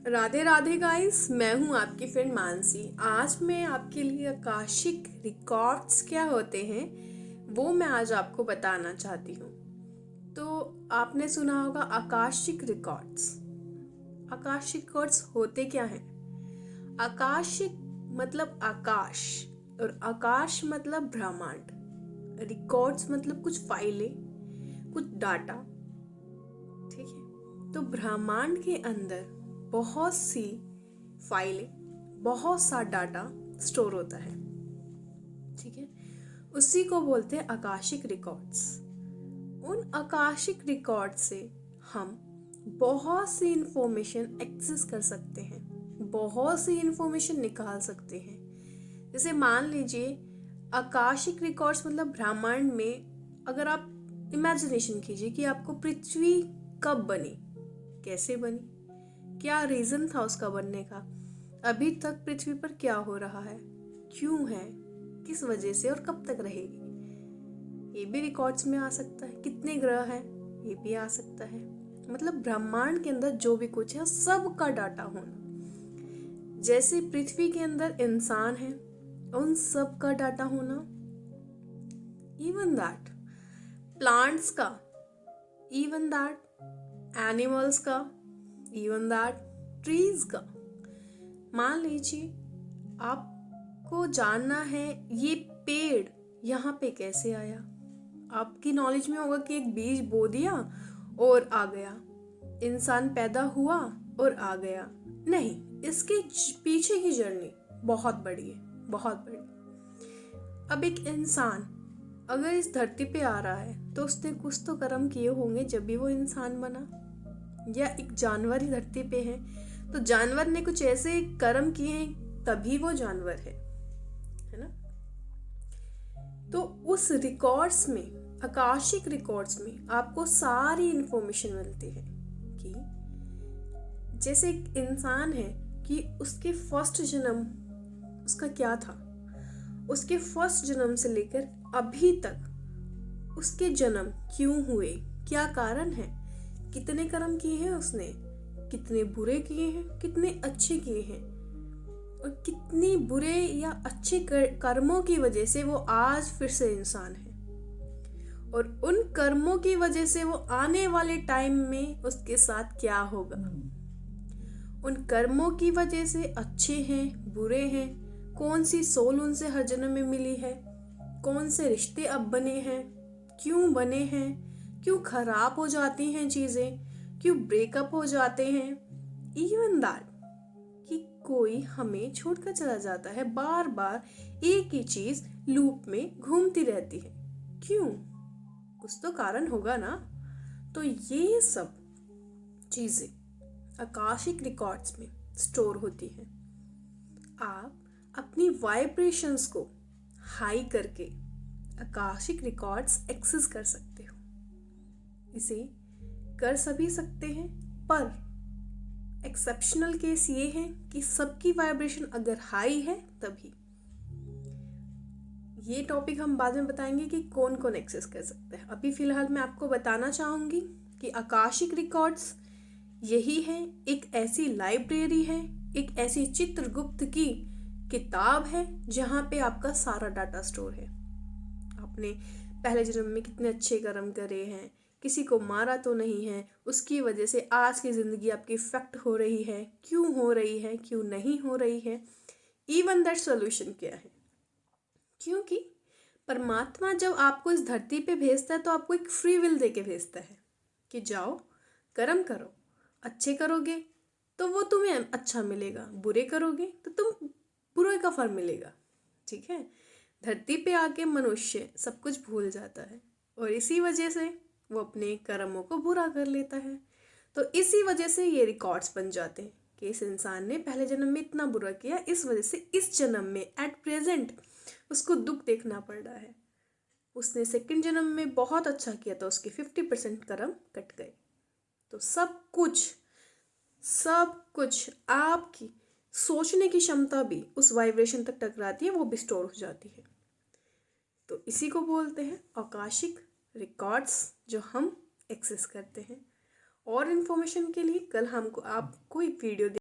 Radhe Radhe guys, मैं हूं आपकी फ्रेंड मानसी। आज मैं आपके लिए आकाशिक रिकॉर्ड्स क्या होते हैं वो मैं आज आपको बताना चाहती हूँ। तो आपने सुना होगा आकाशिक रिकॉर्ड्स। आकाशिक रिकॉर्ड्स होते क्या हैं? आकाशिक मतलब आकाश, और आकाश मतलब ब्रह्मांड। रिकॉर्ड्स मतलब कुछ फाइलें, कुछ डाटा। ठीक है, तो ब्रह्मांड के अंदर बहुत सी फाइलें, बहुत सा डाटा स्टोर होता है। ठीक है, उसी को बोलते हैं आकाशिक रिकॉर्ड्स। उन आकाशिक रिकॉर्ड से हम बहुत सी इंफॉर्मेशन एक्सेस कर सकते हैं, बहुत सी इंफॉर्मेशन निकाल सकते हैं। जैसे मान लीजिए आकाशिक रिकॉर्ड्स मतलब ब्रह्मांड में, अगर आप इमेजिनेशन कीजिए कि आपको पृथ्वी कब बनी, कैसे बनी, क्या रीज़न था उसका बनने का, अभी तक पृथ्वी पर क्या हो रहा है, क्यों है, किस वजह से और कब तक रहेगी, ये भी रिकॉर्ड्स में आ सकता है। कितने ग्रह हैं, ये भी आ सकता है। मतलब ब्रह्मांड के अंदर जो भी कुछ है सब का डाटा होना। जैसे पृथ्वी के अंदर इंसान है, उन सब का डाटा होना। इवन दैट प्लांट्स का, इवन दैट एनिमल्स का, इवन दैट ट्रीज का। मान लीजिए आपको जानना है ये पेड़ यहाँ पे कैसे आया। आपकी नॉलेज में होगा कि एक बीज बो दिया और आ गया, इंसान पैदा हुआ और आ गया। नहीं, इसके पीछे की जर्नी बहुत बड़ी है, बहुत बड़ी। अब एक इंसान अगर इस धरती पे आ रहा है तो उसने कुछ तो कर्म किए होंगे जब भी वो इंसान बना। या एक जानवर ही धरती पे है तो जानवर ने कुछ ऐसे कर्म किए हैं तभी वो जानवर है ना। तो उस रिकॉर्ड्स में, आकाशिक रिकॉर्ड्स में आपको सारी इंफॉर्मेशन मिलती है कि जैसे एक इंसान है कि उसके फर्स्ट जन्म उसका क्या था, उसके फर्स्ट जन्म से लेकर अभी तक उसके जन्म क्यों हुए, क्या कारण है, कितने कर्म किए हैं उसने, कितने बुरे किए हैं, कितने अच्छे किए हैं, और कितनी बुरे या अच्छे कर्मों की वजह से वो आज फिर से इंसान है, और उन कर्मों की वजह से वो आने वाले टाइम में उसके साथ क्या होगा। उन कर्मों की वजह से अच्छे हैं, बुरे हैं, कौन सी सोल उनसे हर जन्म में मिली है, कौन से रिश्ते अब बने हैं, क्यों बने हैं, क्यों खराब हो जाती हैं चीज़ें, क्यों ब्रेकअप हो जाते हैं। इवन दैट कि कोई हमें छोड़कर चला जाता है, बार बार एक ही चीज़ लूप में घूमती रहती है, क्यों, कुछ तो कारण होगा ना। तो ये सब चीज़ें आकाशिक रिकॉर्ड्स में स्टोर होती हैं। आप अपनी वाइब्रेशंस को हाई करके आकाशिक रिकॉर्ड्स एक्सेस कर सकते हो। इसे कर सभी सकते हैं, पर एक्सेप्शनल केस ये है कि सबकी वाइब्रेशन अगर हाई है तभी। ये टॉपिक हम बाद में बताएंगे कि कौन कौन एक्सेस कर सकते हैं। अभी फिलहाल मैं आपको बताना चाहूँगी कि आकाशिक रिकॉर्ड्स यही है, एक ऐसी लाइब्रेरी है, एक ऐसी चित्रगुप्त की किताब है जहाँ पे आपका सारा डाटा स्टोर है। आपने पहले जन्म में कितने अच्छे कर्म करे हैं, किसी को मारा तो नहीं है, उसकी वजह से आज की ज़िंदगी आपकी इफेक्ट हो रही है, क्यों हो रही है, क्यों नहीं हो रही है, इवन दैट सोल्यूशन क्या है। क्योंकि परमात्मा जब आपको इस धरती पे भेजता है तो आपको एक फ्री विल दे के भेजता है कि जाओ कर्म करो, अच्छे करोगे तो वो तुम्हें अच्छा मिलेगा, बुरे करोगे तो तुम बुरे का फल मिलेगा। ठीक है, धरती पे आके मनुष्य सब कुछ भूल जाता है और इसी वजह से वो अपने कर्मों को बुरा कर लेता है। तो इसी वजह से ये रिकॉर्ड्स बन जाते हैं कि इस इंसान ने पहले जन्म में इतना बुरा किया, इस वजह से इस जन्म में एट प्रेजेंट उसको दुख देखना पड़ रहा है। उसने सेकंड जन्म में बहुत अच्छा किया तो उसके 50% कर्म कट गए। तो सब कुछ आपकी सोचने की क्षमता भी उस वाइब्रेशन तक टकराती है, वो भी स्टोर हो जाती है। तो इसी को बोलते हैं आकाशिक रिकॉर्ड्स जो हम एक्सेस करते हैं। और इन्फॉर्मेशन के लिए कल हमको आपको एक वीडियो